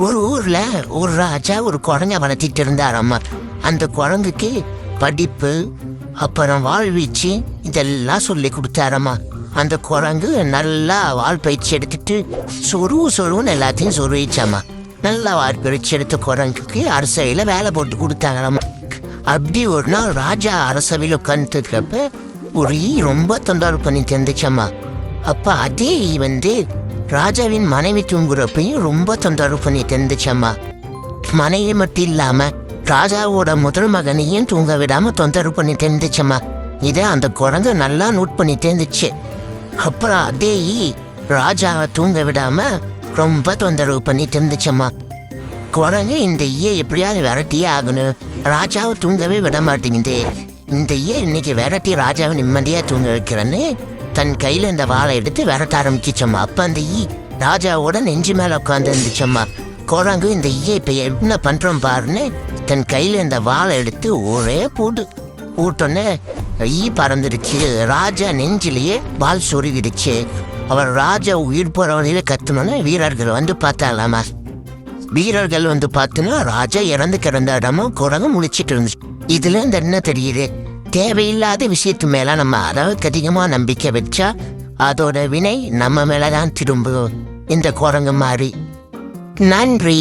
ஒரு ஊர்ல ஒரு ராஜா ஒரு குரங்க வளர்த்திட்டு இருந்தாராம்மா. அந்த குரங்குக்கு படிப்பு அப்புறம் வாழ்வீச்சு இதெல்லாம் சொல்லி கொடுத்தாரம்மா. அந்த குரங்கு நல்லா வால் பயிற்சி எடுத்துட்டு சொருன்னு எல்லாத்தையும் சொருவிச்சாம்மா. நல்லா வால் பயிற்சி எடுத்த குரங்குக்கு அரசவையில் வேலை போட்டு கொடுத்தாங்களாம்மா. அப்படி ஒரு நாள் ராஜா அரசவையில் உட்காந்துருக்கப்ப ஒரு ஈ ரொம்ப தொந்தரவு பண்ணி தந்துச்சம்மா. அப்போ அதே ஈ ராஜாவின் மனைவி தூங்குறப்பையும் ரொம்ப தொந்தரவு பண்ணி தந்துச்சம்மா. மனைவி மட்டும் இல்லாம ராஜாவோட முதல் மகனையும் தூங்க விடாம தொந்தரவு பண்ணி தந்துச்சம்மா. இதை அந்த குரங்கு நல்லா நோட் பண்ணி தந்துச்சு. அப்புறம் அதே ஈ ராஜாவை தூங்க விடாம ரொம்ப தொந்தரவு பண்ணி தந்துச்சம்மா. குரங்கு இந்த ஈயை எப்படியாவது விரட்டியே ஆகணும், ராஜாவை தூங்கவே விட மாட்டேங்குது, இந்த ஈயை இன்னைக்கு விரட்டி ராஜாவை நிம்மதியா தூங்க வைக்கிறேன்னு தன் கையில இந்த வாழை எடுத்து விரட்ட ஆரம்பிச்சம்மா. அப்ப அந்த ஈ ராஜாவோட நெஞ்சு மேல உட்காந்து இருந்துச்சம்மா. குரங்கு இந்த ஈயை இப்ப என்ன பண்றோம் பாருன்னு தன் கையில இந்த வாழை எடுத்து ஒரே போட்டோன்னே ஈ பறந்துடுச்சு. ராஜா நெஞ்சிலேயே வால் சொருகிடுச்சு. அவர் ராஜா உயிர் போற வழியில கத்துனோன்னு வீரர்கள் வந்து பார்த்தாலாமா. வீரர்கள் வந்து பார்த்தோன்னா ராஜா இறந்து கிடந்த இடமும் குரங்கு முழிச்சிட்டு இருந்துச்சு. இதுல இந்த என்ன தெரியுது, தேவையில்லாத விஷயத்து மேல நம்ம அளவுக்கு அதிகமா நம்பிக்கை வச்சா அதோட வினை நம்ம மேலதான் திரும்பும். இந்த குரங்கு மாதிரி. நன்றி.